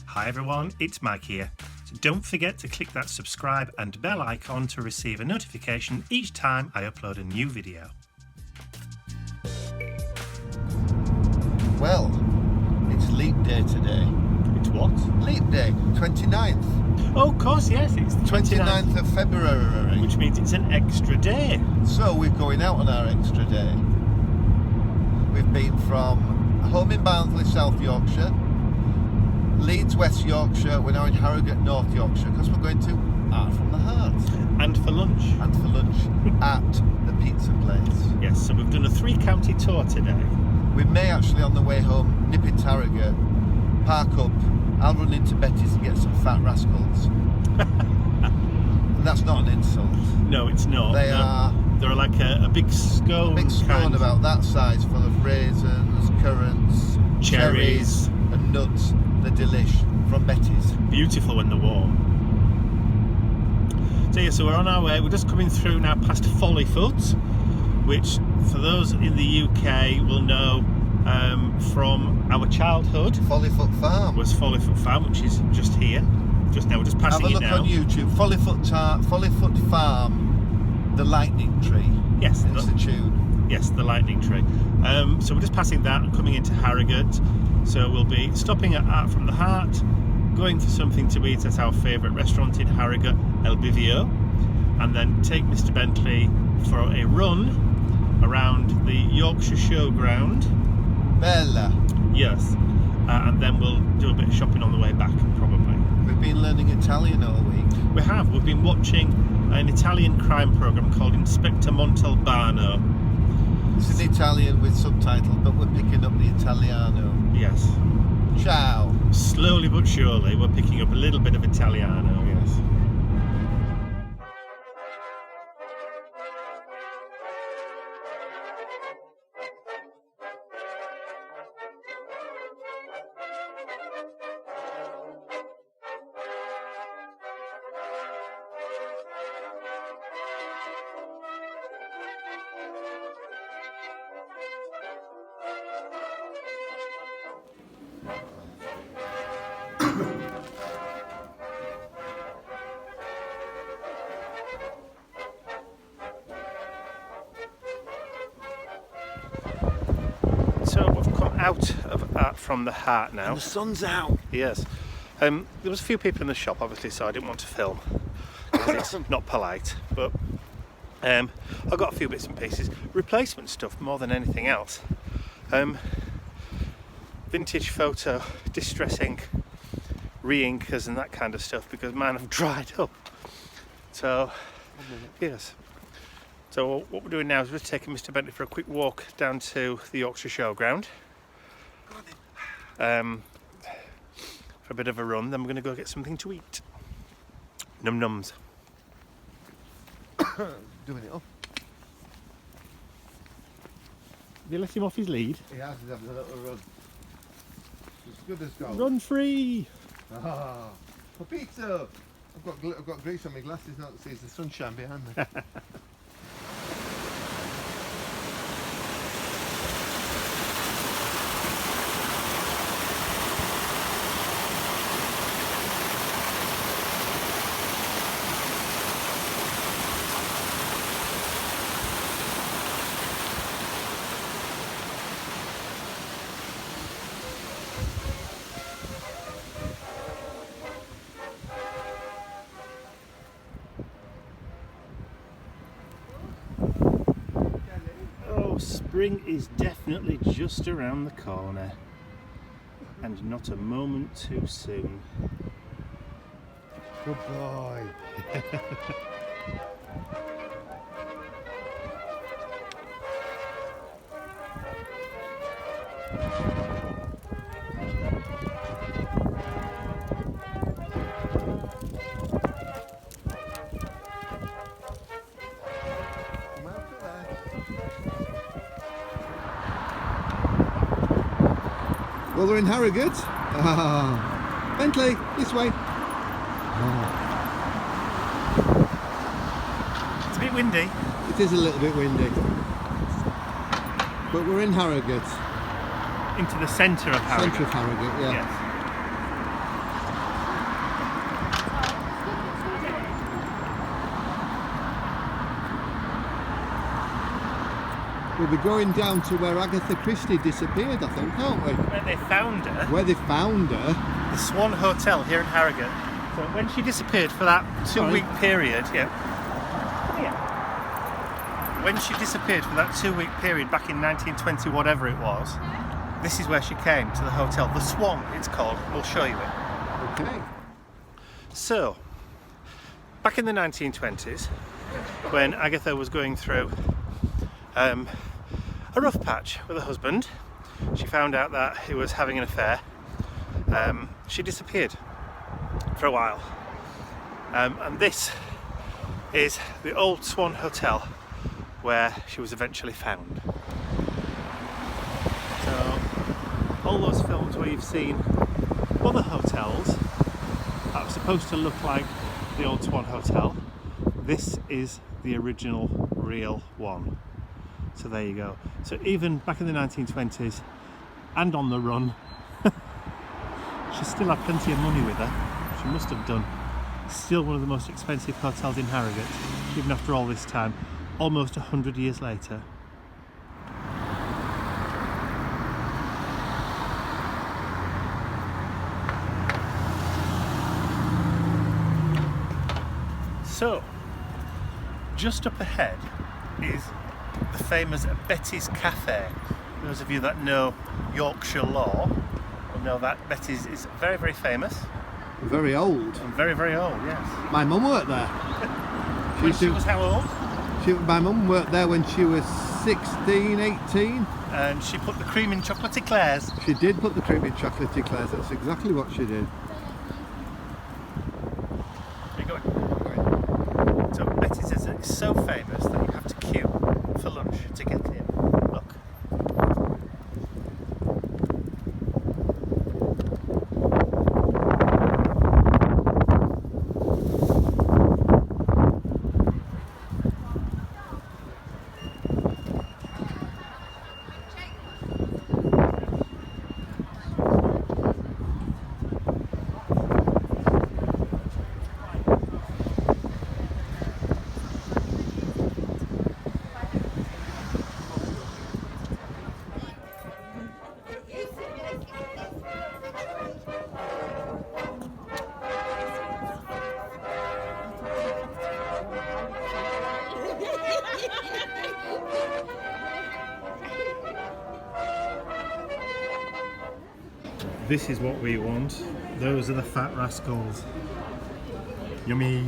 Hi everyone, it's Mike here. So don't forget to click that subscribe and bell icon to receive a notification each time I upload a new video. Well, it's leap day today. It's what? Leap day, 29th. Oh, of course, yes, it's the 29th of February. Which means it's an extra day. So we're going out on our extra day. We've been from home in Barnsley, South Yorkshire, Leeds, West Yorkshire. We're now in Harrogate, North Yorkshire, because we're going to Art from the Heart. And for lunch. And for lunch at the pizza place. Yes, so we've done a 3-county tour today. We may actually, on the way home, nip into Harrogate, park up, I'll run into Betty's and get some fat rascals. And that's not an insult. No, it's not. They're like a big scone. A big scone about that size, full of raisins, currants, cherries and nuts. The delish from Betty's. Beautiful when they're warm. So yeah, so we're on our way. We're just coming through now past Follyfoot, which for those in the UK will know from our childhood. Follyfoot Farm. Was Follyfoot Farm, which is just here. Just now, we're just passing it now. Have a look on YouTube. Follyfoot Farm, the lightning tree. Yes. It's the tune. Yes, the lightning tree. So we're just passing that and coming into Harrogate. So we'll be stopping at Art from the Heart, going for something to eat at our favourite restaurant in Harrogate, El Bivio, and then take Mr. Bentley for a run around the Yorkshire Showground. Bella. Yes. And then we'll do a bit of shopping on the way back, probably. We've been learning Italian all week. We have. We've been watching an Italian crime programme called Inspector Montalbano. It's in Italian with subtitles, but we're picking up the Italiano. Yes. Ciao. Slowly but surely, we're picking up a little bit of Italiano, yes. So we've come out of Art from the Heart now. And the sun's out. Yes. There was a few people in the shop, obviously, so I didn't want to film because it's not polite. But I've got a few bits and pieces, replacement stuff more than anything else. Vintage photo, distress ink, re-inkers and that kind of stuff because mine have dried up. So yes. So what we're doing now is we're taking Mr. Bentley for a quick walk down to the Yorkshire Showground. For a bit of a run, then we're going to go get something to eat. Num nums. Doing it up. Have you let him off his lead? He has, he's having a little run. As good as gold. Run free! Ah, Papito! I've got grease on my glasses now to see the sunshine behind me. Spring is definitely just around the corner, and not a moment too soon. Good boy. Well, we're in Harrogate. Bentley, this way. It's a bit windy. It is a little bit windy. But we're in Harrogate. into the centre of Harrogate. Centre of Harrogate, yeah. Yes. We'll be going down to where Agatha Christie disappeared, I think, aren't we? Where they found her. Where they found her. The Swan Hotel here in Harrogate. So when she disappeared for that 2-week period, when she disappeared for that 2-week period back in 1920, whatever it was, this is where she came, to the hotel. The Swan, it's called. We'll show you it. Okay. So, back in the 1920s, when Agatha was going through a rough patch with her husband, she found out that he was having an affair. She disappeared for a while, and this is the old Swan Hotel where she was eventually found. So all those films where you've seen other hotels that are supposed to look like the old Swan Hotel, this is the original real one. So there you go. So even back in the 1920s and on the run, she still had plenty of money with her. She must have done. Still one of the most expensive hotels in Harrogate, even after all this time, almost 100 years later. So, just up ahead is the famous Betty's Cafe. Those of you that know Yorkshire law will know that Betty's is very, very famous. Very old. And very, very old, yes. My mum worked there. She was how old? My mum worked there when she was 16, 18. And she put the cream in chocolate eclairs. She did put the cream in chocolate eclairs. That's exactly what she did. You're going. So Betty's is so famous that you have to queue for lunch to get in. Look. This is what we want. Those are the fat rascals. Yummy.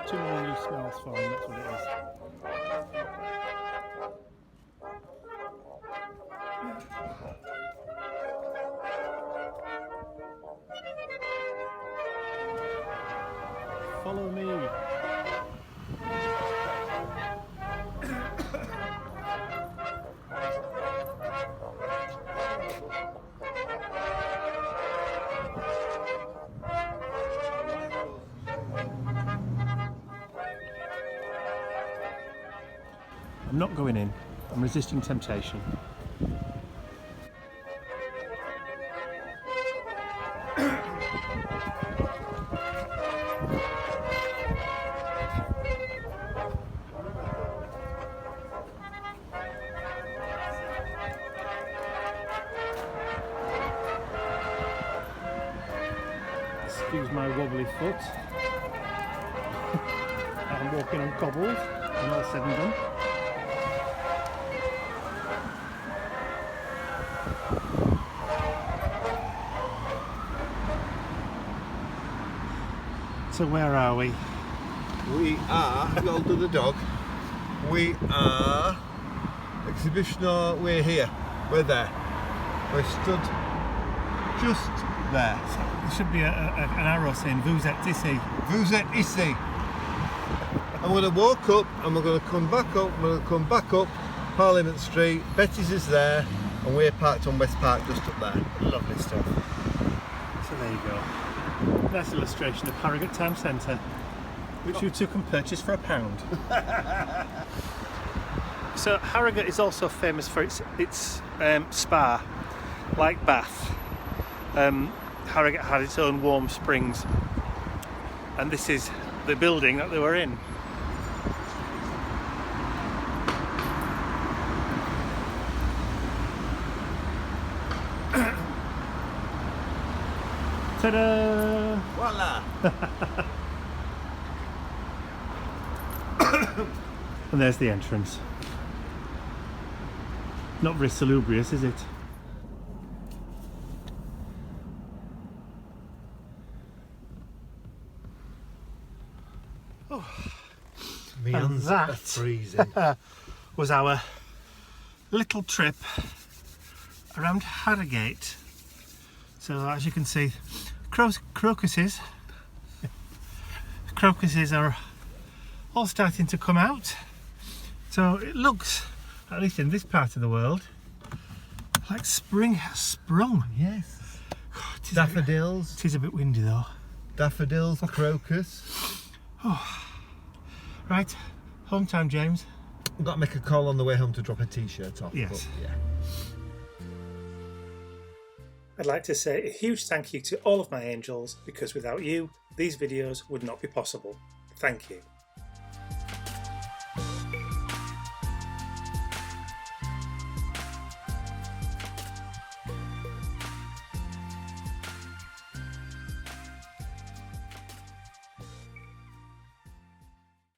Too many new smells for him, that's what it is. Follow me. I'm not going in. I'm resisting temptation. Excuse my wobbly foot. I'm walking on cobbles, and all said and done. So where are we? We are, go to the dog. We are exhibition. We're here. We're there. We're stood just there. There should be an arrow saying "Vous êtes ici." Vous êtes ici. I'm going to walk up and we're going to come back up. We're going to come back up Parliament Street. Betty's is there, and we're parked on West Park just up there. Lovely stuff. So there you go. Nice illustration of Harrogate Town Centre, which you two can purchase for £1. So Harrogate is also famous for its spa, like Bath. Harrogate had its own warm springs, and this is the building that they were in. Ta-da! Voila! And there's the entrance. Not very salubrious, is it? Oh. Me And hands that are freezing. was our little trip around Harrogate. So as you can see, crocuses are all starting to come out. So it looks, at least in this part of the world, like spring has sprung. Yes. God, Daffodils. It is a bit windy though. Daffodils, crocus. Right, home time, James. I've got to make a call on the way home to drop a t-shirt off. Yes. But, yeah. I'd like to say a huge thank you to all of my angels, because without you, these videos would not be possible. Thank you.